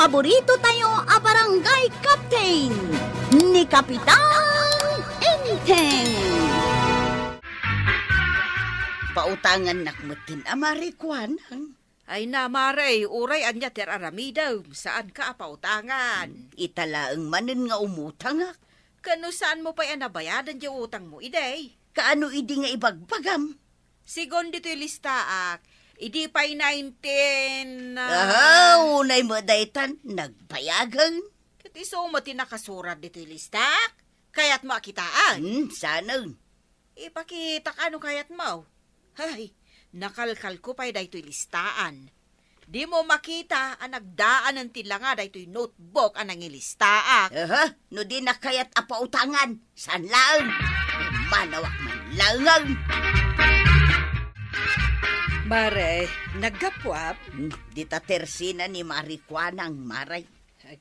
paborito tayo a barangay captain ni Kapitan Enteng. Pautangan nakmutin amari kwanang. Ay na, Maray, uray anya ter aramidaw. Saan ka pautangan? Italaang manin nga umutang ak. Kano saan mo pa'y anabayadan di utang mo, iday? Kaano idi nga ibagbagam? Sigon dito'y listaak. Idi pa'y 19... Unay mo daytan, nagbayagan. Katiso mo tinakasurat dito'y listak. Kaya't makitaan. Sana. Ipakita ka ano kayat mo. Hay, nakalkal ko pa'y dayto'y listaan. Di mo makita ang nagdaan ng tila nga dayto'y notebook ang nangilistaak. No di na kaya't apautangan. San lang? Manawak man langang. Mare, naggapwap? Di ta tersina ni Marikwanang Maray.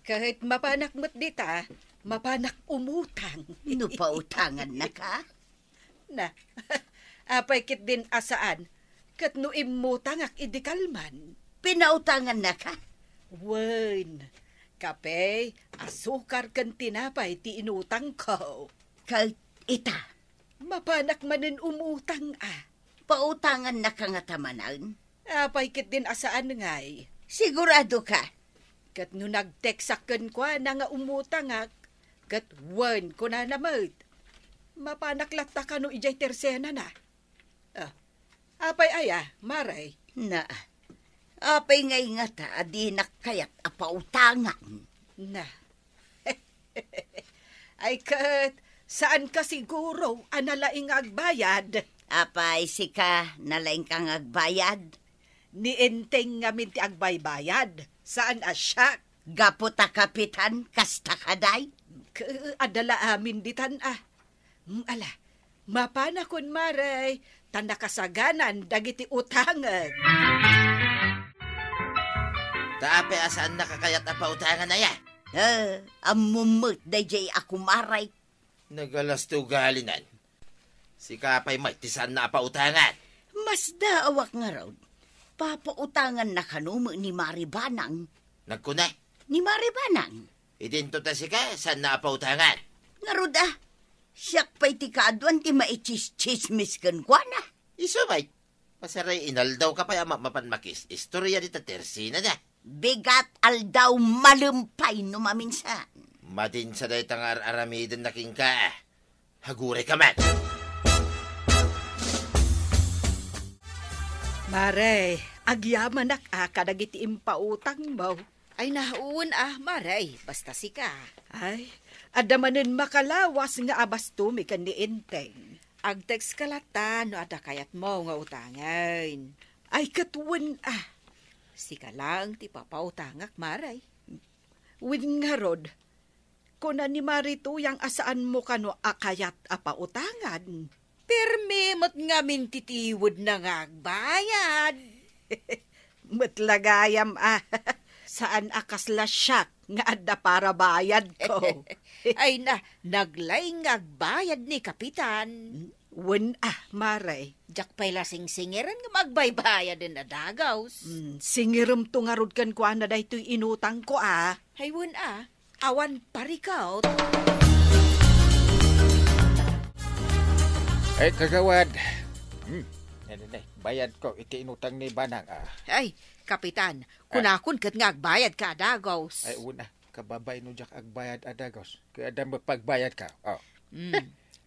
Kahit mapanak mo't dita, mapanak umutang. No pautangan na ka? Na, apay kit din asaan, kat no imutang ak idikalman. Pinautangan na ka? Wen, kape, asukar kan tinapay ti inutang ko. Kahit ita, Mapanak manin umutang pautangan na ka nga tamanan? Apay kit din asaan ngay. Sigurado ka? Kat no nagteksakan kwa na nga umutang ak, kat wen ko na namad. Mapanak latta ka no ijay tersena na. Apay aya, Maray. Na, apay ngay nga ta, adi nakayat apautangan. Na. Ay kat, saan ka siguro analaing agbayad? Apay sika nalaing kang agbayad? Ni Enteng nga minti agbaybayad. Saan asyak? Gaputa kapitan, kasta kaday? Adala amin ditan Ala, mapana kun Maray, tanda kasaganan dagiti utangan. Taape asaan nakakayat ang pautangan na ya? Amumut dayjay ako Maray. Nagalas to galinan. Si Kapay may tisan na pautangan. Mas daawak nga raw. Papautangan na kanumo ni Maribanang. Nagkuna? Ni Maribanang? Idinto ta si ka, saan na pautangan? Nga ruda, siyak pa'y tikaduan ti maichis-chismis kan kwa na. Isumay, pasaray inaldaw ka pa mapanmakis. Istorya di ta tersina na. Bigat aldaw malumpay no maminsan. Madin sa day tangar aramidin na king ka. Haguray ka man. Maray, agyaman kadagiti impautang mo. Ay nahuun Maray, basta sika. Ay, adamanin makalawas nga abastumi kan ni Enteng. Agtext kalata no ada kayat mo nga utangan. Ay katuwan Sika lang ti papautangak, Maray. Win nga rod, kuna ni Marito yang asaan mo kano akayat apautangan. Perme mat nga mintitiwod na nga agbayad. Matlagayam saan akasla siyak nga adda para bayad ko. Ay naglay nga agbayad ni Kapitan. Wen Maray. Jak pa'y lasing-singiran nga magbaybayad din na dagaws. Singiram to nga rod kan kwa na dahito'y inutang ko Hay wen awan parikaw. Ay, kagawad. Bayad ko, iti inutang ni Banang, Ay, Kapitan, kunakon kat nga agbayad ka, adagaws. Ay, una, kababay no jak agbayad, adagos. Kaya adam pagbayad ka,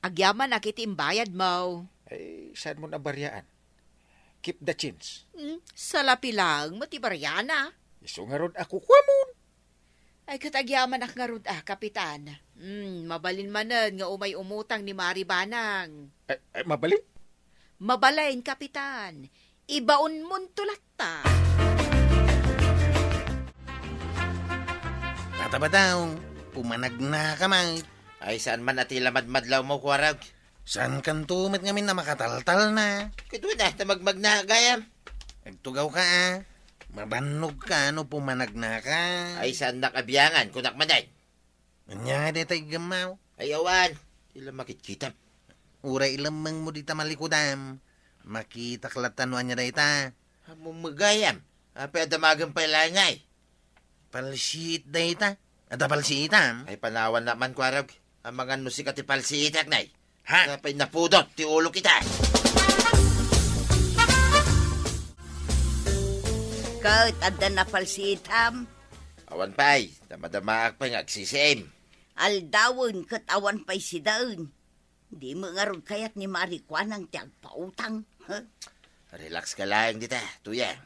Agyaman nakitimbayad mo. Ay, saan mo na baryaan? Keep the chins. Salapi lang, matibaryana. Iso nga ron ako kwamon. Ay, katagyaman nga ron Kapitan. Mabalin manan nga umay umutang ni Maribanang. Ay, mabalin? Mabalain, Kapitan. Ibaon mon tulata. Tatabadaw, pumanag na kamay. Ay saan man atila madmadlaw mo kwarag? Saan kan tumit ngamin na makataltal na? Kito na, tamagmag na gayam. Nagtugaw ka Mabanog ka pumanag na ka. Ay saan nakabiyangan, kunak manan. Anya detay gamaw. Ay awan, ila makitkitam. Uray lamang mo dita malikudam. Makita klatan niya dita. Hamong magayam, api adamagang pailangay. Palsiit day ta. Ada palsiitam. Ay panawan naman kwarag. Ang mga musika ti palsiitak nay. Ha? Kapay napudot ti ulo kita. Kat, ada na palsitam. Awan pa'y, damadamaak pa nga agsisim. Aldawon kat awan pa'y si daon. Di mo nga ron kayat ni Marikwan ang tiyag pautang. Huh? Relax ka lang dita, tuyang.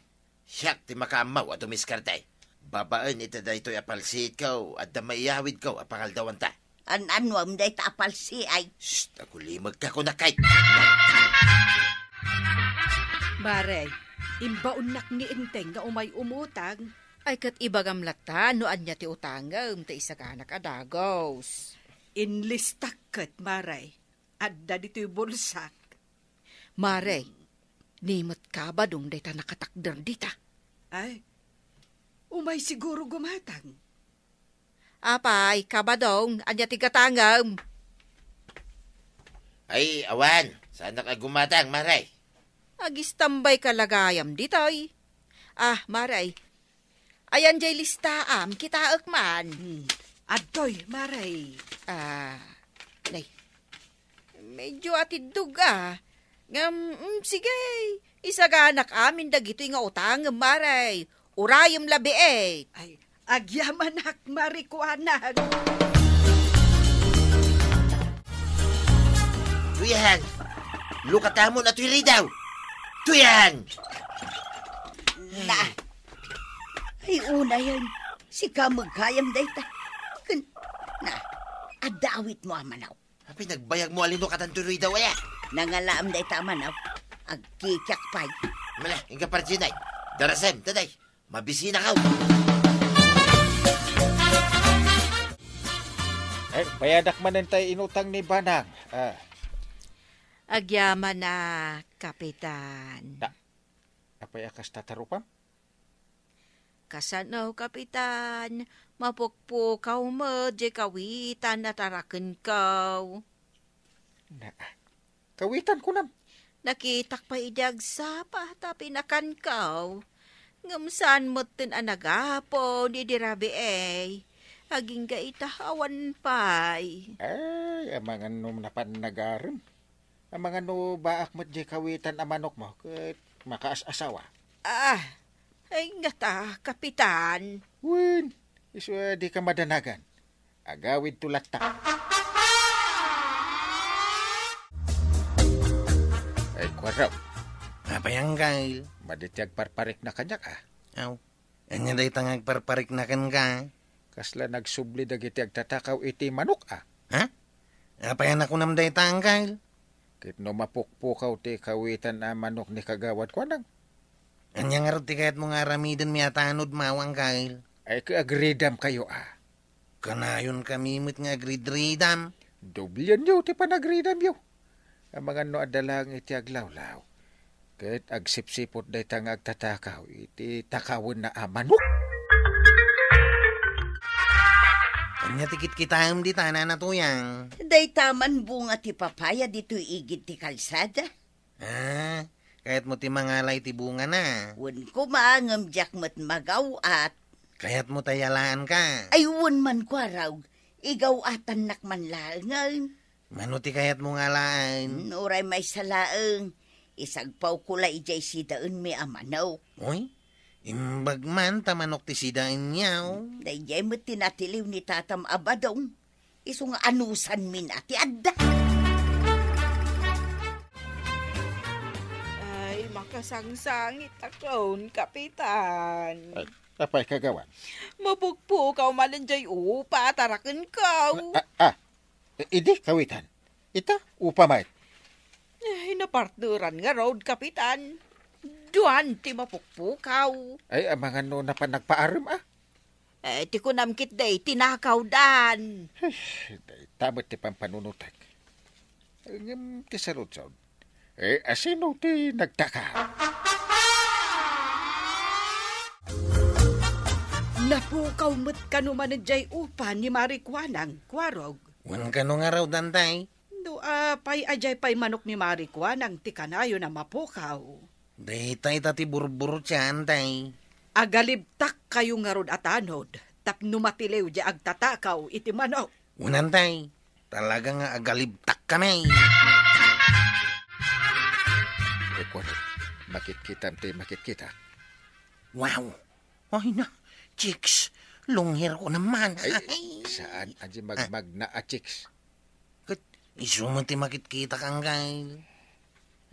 Siyak ti makamaw at umiskartay. Babaan ita da ito'y apalsiit ko at damayawid ko apangaldawan ta. Anwam day ta apalsi ay. Shh, ako limag ka ko na kahit. Maray, imbaon ni Inteng nga umay umutang. Ay kat ibagamlata no anya ti utangam ta isa ka anak adagos. Inlistak kat, Maray. Adda dito'y bulsak. Maray, nimot ka ba dong day ta nakatakder dita? Ay, umay siguro gumatang. Apay, kabadong, anya ti katangam. Ay, awan, sana ka gumatang, maray. Agistambay kalagayam ditoy. Ah, Maray, ayan jay listaam, kita akman. Adoy, Maray. Nay, medyo atidug sige, isaganak amin dagito nga utang, Maray. Urayom labi eh. Ay, agyamanak, Marikwanan. Tuyang, lukatamo na tuy daw. Tuyang! Na. Ay, una yan. Si ka magkayam day ta. Na, adawit mo amanaw. Apay, nagbayag mo alino katantuloy daw aya. Nangalaam day ta amanaw. Agkikyak pay. Mala, inga parjinay. Darasem, taday. Mabisina ka. Ay, bayadak man tay inutang ni Banang. Agyaman na, Kapitan. Apay akas tatarupam? Kasanaw, Kapitan. Mapukpukaw mo, di kawitan na tarakan kaw. Kawitan ko nam. Nakitak pa idagsa pa, tapinakan kaw. Ngamsan mo tin anagapo, di dirabi eh. Aging gaitahawan pa'y. Ay, amang ano napan nagarim. Amang ano baak mo di kawitan amanok mo, kat makaas-asawa. Ay nga ta, Kapitan. Win, iswa di ka madanagan. Agawid tulat ta. Ay, kwaraw. Apayang kail. Maditiag parparik na kanyak Aw, anya day tangag parparik na kan ka. Kasla nagsubli dagiti agtatakaw iti manok Ha? Apayan ako nam day tangkal. Kit no mapukpukaw ti kawitan na manok ni kagawad ko nang. Anya nga ti kahit mo nga ramidan mi atanod mawang kail. Ay kaagridam kayo Kanayon kami mit nga agridridam. Dublian yo ti panagridam yo. Ang mga no adalang iti aglawlaw. Kit agsipsipot day tang agtatakaw iti takawin na manok. Anya tikit kitayam di tanan na tuyang. Day taman bunga ti papaya dito igid ti kalsada. Kahit mo ti mangalay ti bunga na. Wan ko maangam jak mat magaw at. Kaya't mo tayalaan ka. Ay wan man ko araw. Igaw atan nakman laang. Mano ti kaya't mo ngalaan. Nuray may salaang. Isagpaw kula ijay si daun may amanaw. Uy, imbag man tamanok ti sidain niyaw. Dayjay mo tinatiliw ni tatam abadong. Isong anusan min ati adda. Ay, makasangsangit akon, Kapitan. Ay, apay kagawan. Mapukpukaw malanjay upa, tarakan kaw. Idi kawitan. Ita upamay. Ay, napartneran nga road, Kapitan. Duan, ti mapukpukaw. Ay, ang mga no na pa nagpaarim Ti ko namkit day, tinakaw dan. Tamot ti pampanunutag. Ngam ti sarod-sarod. Asino ti nagtaka? Napukaw mo't kanuman jay upa ni Marikwanang, kwarog. Wan ka no nga raw dantay. No, pay ajay pay manok ni Marikwanang ti kanayo na mapukaw. Dahita ita ti burburo siya antay. Agalibtak kayo nga rod atanod, tapno matilew di agtatakaw iti manok. Unantay, talaga nga agalibtak kami. Kuno, makit kita, makit kita. Wow! Ay na, chicks, lunghir ko naman. Ay, saan aji magmag na a chicks? Kat, isumunti makit kita kang gail.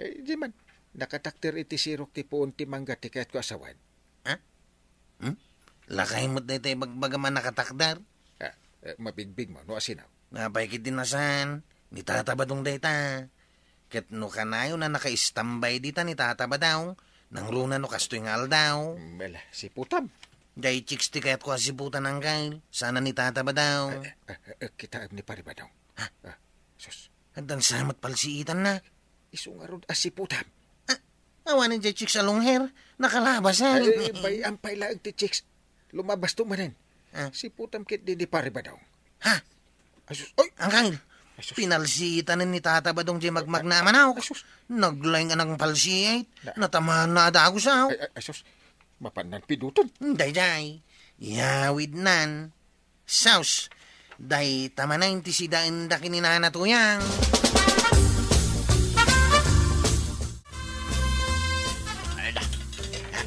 Di man, nakatakter iti sirok ti puon ti mangga ti kahit ko asawan. Lakay mo't na ito'y bagbagaman nakatakdar. Mabigbig mo, no asinaw. Napay kit dinasan, ni tatabadong dayta. Ket no kanayo na naka-istambay dita ni tatabadaw, nang runa no kastoy nga aldaw. Mela, si putam. Day chicks ti kayat ko asiputan ng gail, sana ni tatabadaw. Kita ni pari ba daw? Sus, Hagdang samat palsiitan na. isungarod si putam. Awanin di chicks along hair, nakalabasan. Bay ampay laag ti chicks. Lumabas tumanin. Si putam kit di pari ba daw? Ha? Asus, oy! Ang gail, Asus. pinalsiitan ni tatabadong di magmag na manaw. Naglaing anang palsiit, natamaan na adagusaw. Asus, mapanan piduton. Day, yawid nan. Saus, day tamanayin ti sidain da kininana tuyang.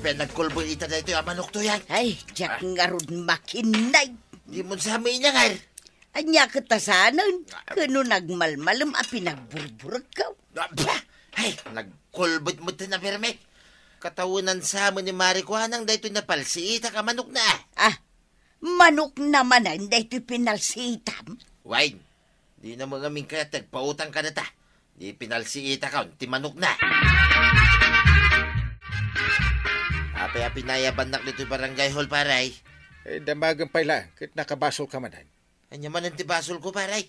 Nagkulbo ita na ito yung manok to yan. Ay, jak nga rod makinay. Di mo sa amin niya, Kyle. Anya katasanan, kano nagmalmalam a pinagburburag ka. Ay, nagkulbot mo ito na pirme. Katawunan sa mo ni Maricuanang dahito na palsiita ka manok na. Manok naman ang dahito pinalsitam. Wine, di na mga mingka tagpautang ka na ta. Di pinalsiita ka, ti manok na. Apay pinayaban na dito barangay hall, paray. Damagang pay lang, kit nakabasol ka manan. Anya man ang tibasol ko, paray.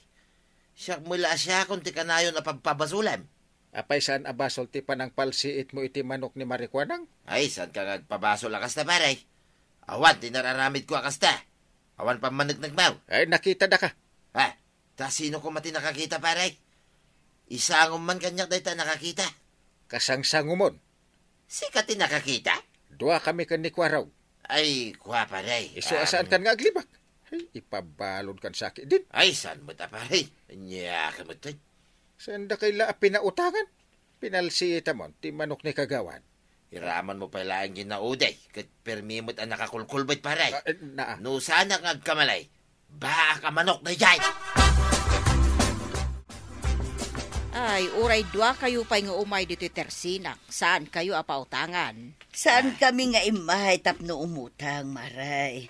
Siyak mula siya kung ti kanayon na pagpabasulan. Apay saan abasol ti panang palsiit mo iti manok ni Maricuanang? Ay, saan ka nagpabasol akas na, paray? Awan, tinararamid ko akas ta. Awan pa managnagbao. Ay, nakita da ka. Ta sino ko mati nakakita, paray? Isangom man kanyak dahita nakakita. Kasangsangumon. Sikati nakakita? Dua kami kan ni Kwaraw. Ay, kuha, paray. Iso asaan kan nga aglibak? Ay, ipabalon kan sakit din. Ay, saan mo ta, paray? Anya ka mo ta. Saan da kaila pinautangan? Pinalsiita mo, ti manok ni Kagawan. Iraman mo pala ang ginauday. Kat permimot ang nakakulkulbait, paray. Naa. No sana nga agkamalay. Baka manok na jay. Ay, uray dua kayo pa nga umay dito tersinak. Saan kayo apautangan? Saan kami nga imahay tapno umutang, maray?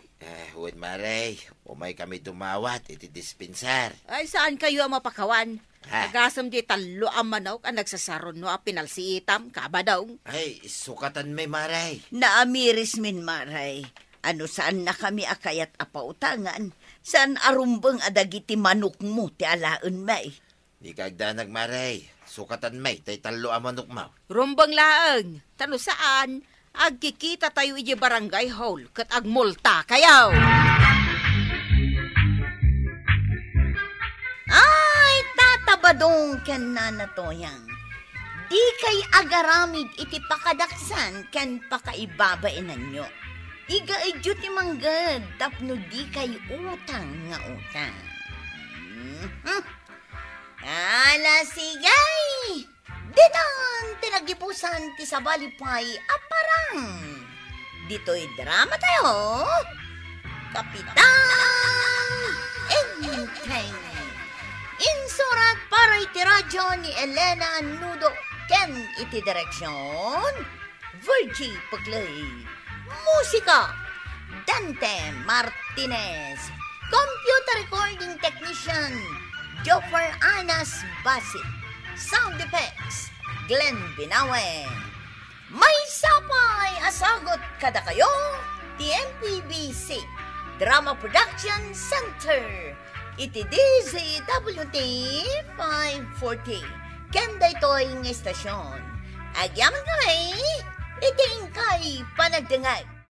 Huwag maray. Umay kami dumawat, iti dispensar. Ay, saan kayo ang mapakawan? Ha? Nagasam di talo ang manok ang nagsasaron no a pinalsiitam, kaba daw. Ay, sukatan may maray. Naamiris min, maray. Ano saan na kami akayat apautangan? Saan arumbang adagiti manok mo ti alaan may? Di kagda nagmaray. Sukatan may, tay talo ang manok mo. Rumbang laang, tano saan? Agkikita tayo iji barangay hall, kat agmulta kayaw. Ay, tatabadong ken nanatoyang. Di kay agaramid iti pakadaksan ken pakaibabaenan nyo. Iga idyo ti manggad, tapno di kay utang nga utang. Ala sigay! Dinan tinagipusan ti sabalipay aparang. Dito'y drama tayo. Kapitan Enteng. Insurat para iti radyo ni Elena Nudo. Ken iti direksyon Virgie Paglay. Musika Dante Martinez. Computer recording technician Joffer Anas Basit. Sound effects Glenn Binawen. May sapay asagot kada kayo TMPBC Drama Production Center. Iti DZWT 540 Kenda ito'y ng estasyon. Agyaman kami, iting kay panagdangag.